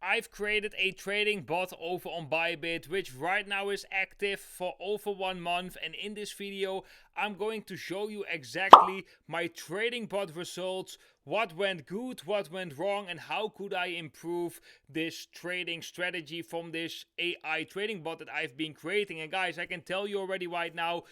I've created a trading bot over on Bybit, which right now is active for over 1 month, and in this video I'm going to show you exactly my trading bot results, what went good, what went wrong, and how could I improve this trading strategy from this AI trading bot that I've been creating. And guys, I can tell you already right now,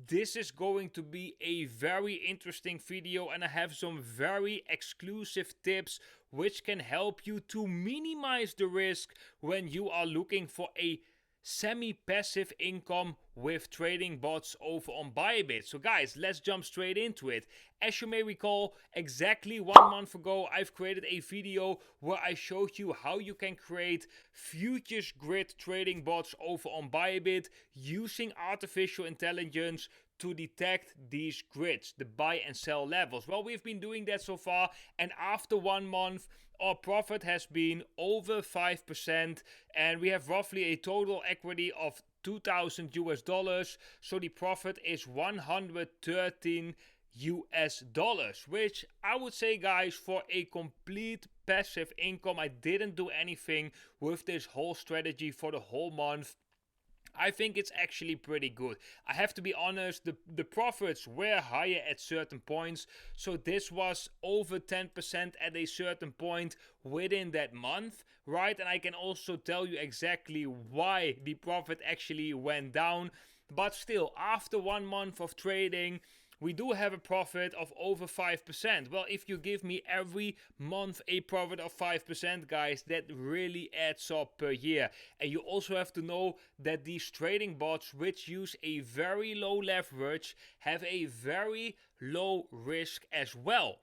this is going to be a very interesting video, and I have some very exclusive tips which can help you to minimize the risk when you are looking for a semi-passive income with trading bots over on Bybit. So guys, let's jump straight into it. As you may recall, exactly 1 month ago I've created a video where I showed you how you can create futures grid trading bots over on Bybit using artificial intelligence to detect these grids, the buy and sell levels. Well, we've been doing that so far, and after 1 month our profit has been over 5%, and we have roughly a total equity of 2,000 US dollars. So the profit is 113 US dollars, which I would say, guys, for a complete passive income, I didn't do anything with this whole strategy for the whole month. I think it's actually pretty good. I have to be honest, the profits were higher at certain points. So this was over 10% at a certain point within that month, right? And I can also tell you exactly why the profit actually went down. But still, after 1 month of trading, we do have a profit of over 5%. Well, if you give me every month a profit of 5%, guys, that really adds up per year. And you also have to know that these trading bots, which use a very low leverage, have a very low risk as well.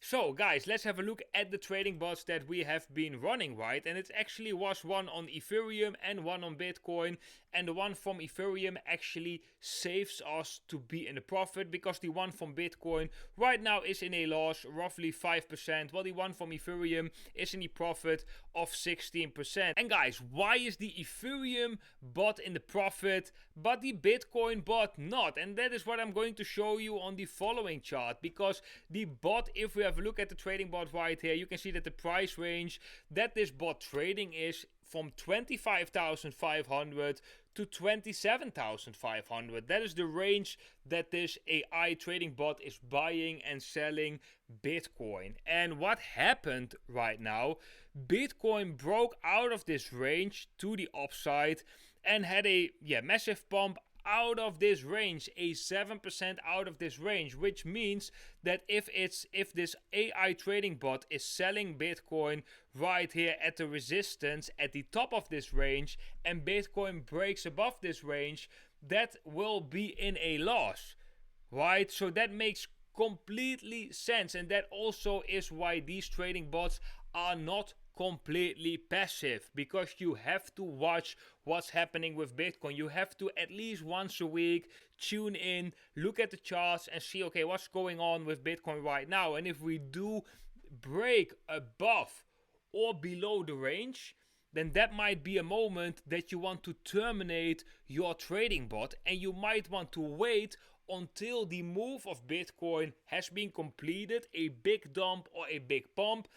So guys, let's have a look at the trading bots that we have been running, right? And it actually was one on Ethereum and one on Bitcoin. And the one from Ethereum actually saves us to be in a profit, because the one from Bitcoin right now is in a loss, roughly 5%, while the one from Ethereum is in a profit of 16%. And guys, why is the Ethereum bot in the profit but the Bitcoin bot not? And that is what I'm going to show you on the following chart, because the bot, if we have a look at the trading bot right here, you can see that the price range that this bot trading is from 25,500 to 27,500. That is the range that this AI trading bot is buying and selling Bitcoin. And what happened right now, Bitcoin broke out of this range to the upside and had a massive pump out of this range, a 7% out of this range, which means that if this AI trading bot is selling Bitcoin right here at the resistance at the top of this range, and Bitcoin breaks above this range, that will be in a loss, right? So that makes completely sense, and that also is why these trading bots are not completely passive, because you have to watch what's happening with Bitcoin. You have to at least once a week tune in, look at the charts and see, okay, what's going on with Bitcoin right now. And if we do break above or below the range, then that might be a moment that you want to terminate your trading bot, and you might want to wait until the move of Bitcoin has been completed, a big dump or a big pump.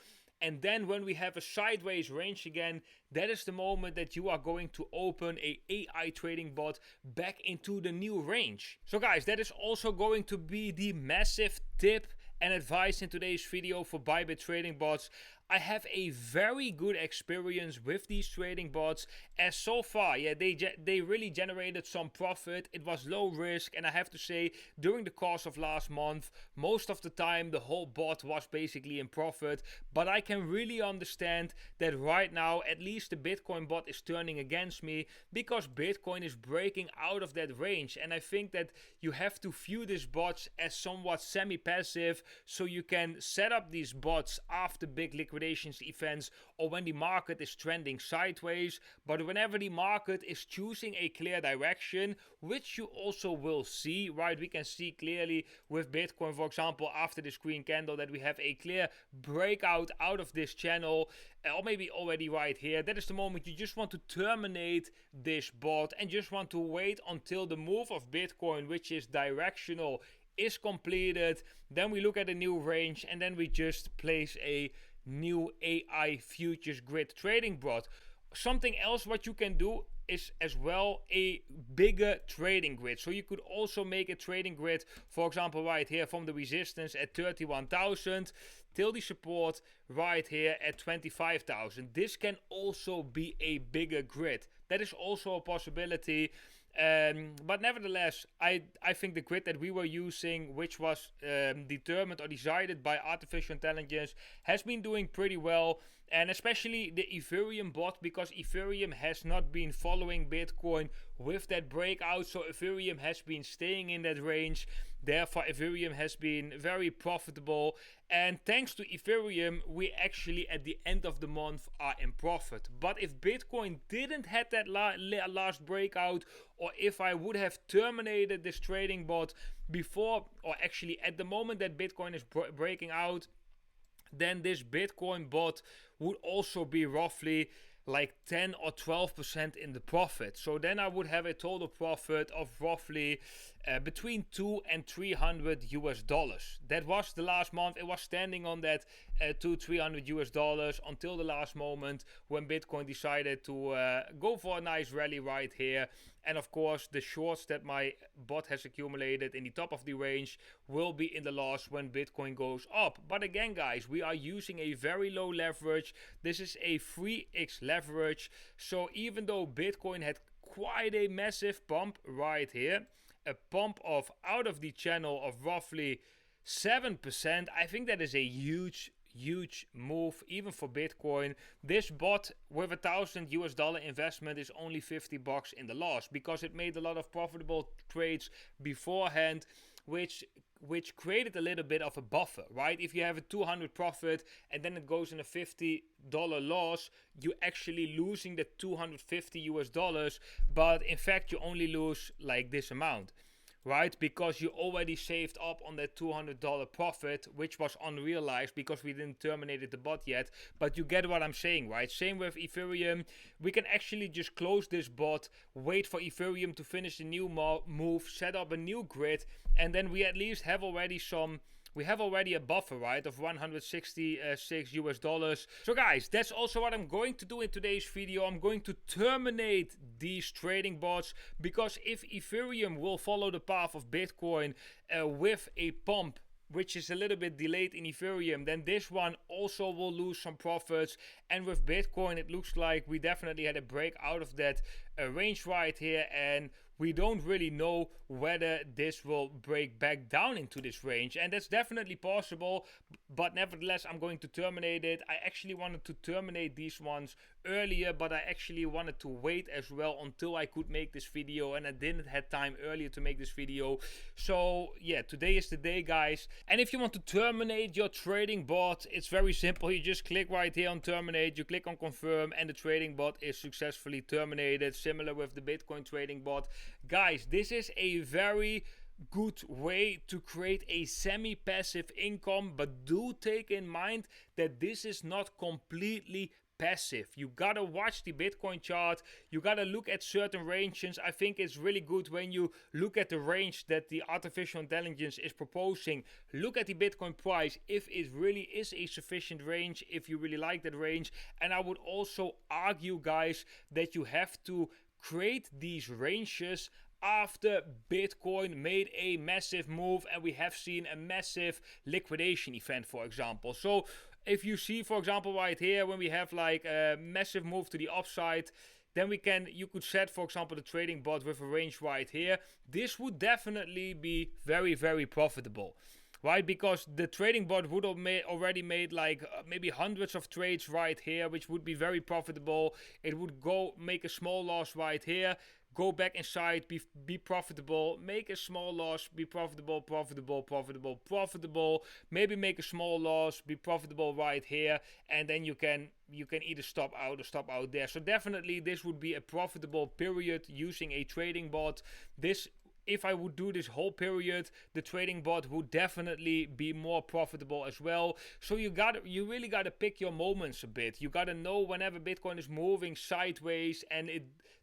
And then when we have a sideways range again, that is the moment that you are going to open a AI trading bot back into the new range. So guys, that is also going to be the massive tip and advice in today's video for Bybit trading bots. I have a very good experience with these trading bots, as so far, they really generated some profit. It was low risk, and I have to say, during the course of last month, most of the time the whole bot was basically in profit. But I can really understand that right now, at least the Bitcoin bot is turning against me, because Bitcoin is breaking out of that range. And I think that you have to view these bots as somewhat semi-passive, so you can set up these bots after big liquidations events or when the market is trending sideways. But whenever the market is choosing a clear direction, which you also will see, right? We can see clearly with Bitcoin, for example, after this green candle, that we have a clear breakout out of this channel, or maybe already right here. That is the moment you just want to terminate this bot and just want to wait until the move of Bitcoin, which is directional, is completed. Then we look at a new range, and then we just place a new AI futures grid trading bot. Something else what you can do is as well a bigger trading grid. So you could also make a trading grid, for example, right here from the resistance at 31,000 till the support right here at 25,000. This can also be a bigger grid. That is also a possibility. But nevertheless, I think the grid that we were using, which was determined or decided by artificial intelligence, has been doing pretty well. And especially the Ethereum bot, because Ethereum has not been following Bitcoin with that breakout. So Ethereum has been staying in that range. Therefore, Ethereum has been very profitable. And thanks to Ethereum, we actually at the end of the month are in profit. But if Bitcoin didn't have that last breakout, or if I would have terminated this trading bot before, or actually at the moment that Bitcoin is breaking out, then this Bitcoin bot would also be roughly like 10 or 12% in the profit. So then I would have a total profit of roughly between 2 and 300 US dollars. That was the last month. It was standing on that 200-300 US dollars until the last moment when Bitcoin decided to go for a nice rally right here. And of course, the shorts that my bot has accumulated in the top of the range will be in the loss when Bitcoin goes up. But again, guys, we are using a very low leverage. This is a 3x leverage. So even though Bitcoin had quite a massive pump right here, a pump of out of the channel of roughly 7%, I think that is a huge move even for Bitcoin. This bot with $1,000 investment is only $50 in the loss, because it made a lot of profitable trades beforehand, which created a little bit of a buffer, right? If you have a 200 profit and then it goes in a $50 loss, you're actually losing the 250 US dollars, but in fact you only lose like this amount, right? Because you already saved up on that $200 profit, which was unrealized because we didn't terminate the bot yet. But you get what I'm saying, right? Same with Ethereum. We can actually just close this bot, wait for Ethereum to finish the new move, set up a new grid, and then we at least have already a buffer, right, of 166 US dollars. So guys, that's also what I'm going to do in today's video. I'm going to terminate these trading bots, because if Ethereum will follow the path of Bitcoin with a pump, which is a little bit delayed in Ethereum, then this one also will lose some profits. And with Bitcoin, it looks like we definitely had a break out of that range right here, and we don't really know whether this will break back down into this range, and that's definitely possible. But nevertheless, I'm going to terminate it. I actually wanted to terminate these ones earlier, but I actually wanted to wait as well until I could make this video, and I didn't have time earlier to make this video. So yeah, today is the day, guys. And if you want to terminate your trading bot, it's very simple. You just click right here on terminate, you click on confirm, and the trading bot is successfully terminated, similar with the Bitcoin trading bot. Guys, this is a very good way to create a semi-passive income, but do take in mind that this is not completely passive. You gotta watch the Bitcoin chart, you gotta look at certain ranges. I think it's really good when you look at the range that the artificial intelligence is proposing. Look at the Bitcoin price, if it really is a sufficient range, if you really like that range. And I would also argue, guys, that you have to create these ranges after Bitcoin made a massive move and we have seen a massive liquidation event, for example. So if you see, for example, right here, when we have like a massive move to the upside, then you could set, for example, the trading bot with a range right here. This would definitely be very profitable, right? Because the trading bot would have already made like maybe hundreds of trades right here, which would be very profitable. It would go make a small loss right here, go back inside, be profitable, make a small loss, be profitable, maybe make a small loss, be profitable right here, and then you can either stop out or stop out there. So definitely this would be a profitable period using a trading bot. If I would do this whole period, the trading bot would definitely be more profitable as well. So you really gotta pick your moments a bit. You gotta know whenever Bitcoin is moving sideways and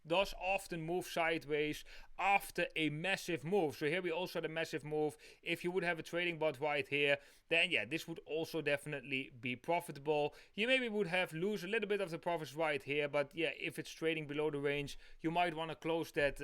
does often move sideways after a massive move. So here we also had a massive move. If you would have a trading bot right here, then yeah, this would also definitely be profitable. You maybe would have lose a little bit of the profits right here, but yeah, if it's trading below the range, you might want to close that.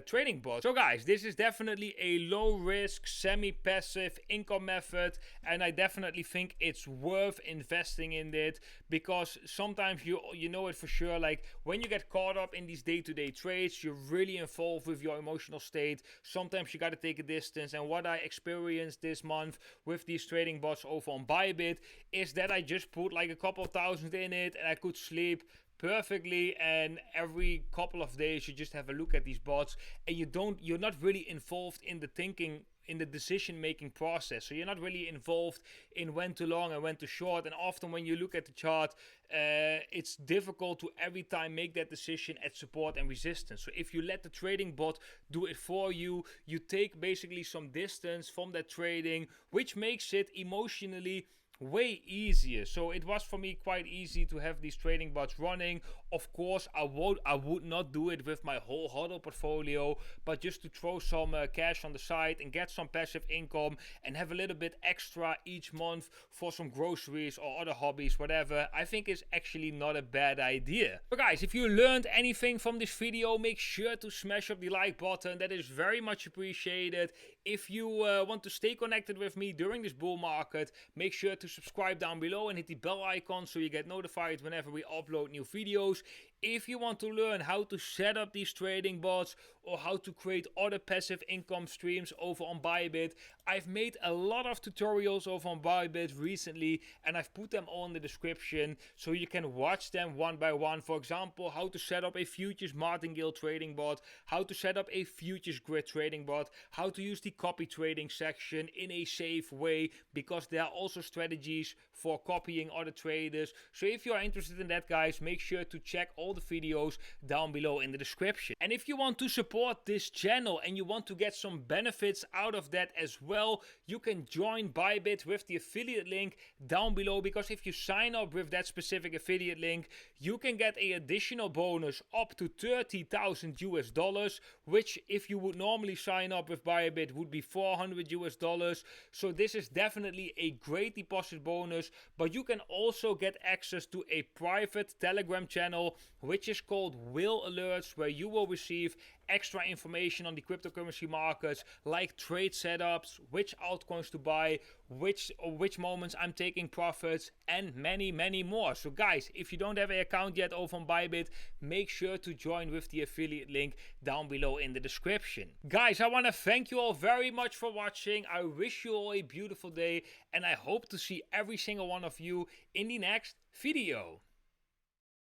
Trading bot. So guys, this is definitely a low risk, semi-passive income method, and I definitely think it's worth investing in it, because sometimes you know it for sure, like when you get caught up in these day-to-day trades, you're really involved with your emotional state. Sometimes you got to take a distance, and what I experienced this month with these trading bots over on Bybit is that I just put like a couple thousand in it and I could sleep perfectly, and every couple of days you just have a look at these bots, and you're not really involved in the thinking, in the decision making process. So you're not really involved in when to long and when to short, and often when you look at the chart, it's difficult to every time make that decision at support and resistance. So if you let the trading bot do it for you, you take basically some distance from that trading, which makes it emotionally way easier. So it was for me quite easy to have these trading bots running. Of course, I would not do it with my whole hodl portfolio, but just to throw some cash on the side and get some passive income and have a little bit extra each month for some groceries or other hobbies, whatever, I think is actually not a bad idea. So guys, if you learned anything from this video, make sure to smash up the like button. That is very much appreciated. If you want to stay connected with me during this bull market, make sure to subscribe down below and hit the bell icon so you get notified whenever we upload new videos. If you want to learn how to set up these trading bots or how to create other passive income streams over on Bybit, I've made a lot of tutorials over on Bybit recently, and I've put them all in the description so you can watch them one by one. For example, how to set up a futures Martingale trading bot, how to set up a futures grid trading bot, how to use the copy trading section in a safe way, because there are also strategies for copying other traders. So if you are interested in that, guys, make sure to check all the videos down below in the description. And if you want to support this channel and you want to get some benefits out of that as well, you can join Bybit with the affiliate link down below, because if you sign up with that specific affiliate link, you can get an additional bonus up to 30,000 US dollars, which if you would normally sign up with Bybit would be 400 US dollars. So this is definitely a great deposit bonus, but you can also get access to a private Telegram channel, which is called Whale Alerts, where you will receive extra information on the cryptocurrency markets, like trade setups, which altcoins to buy, which moments I'm taking profits, and many more. So guys, if you don't have an account yet over on Bybit, make sure to join with the affiliate link down below in the description. Guys, I want to thank you all very much for watching. I wish you all a beautiful day, and I hope to see every single one of you in the next video.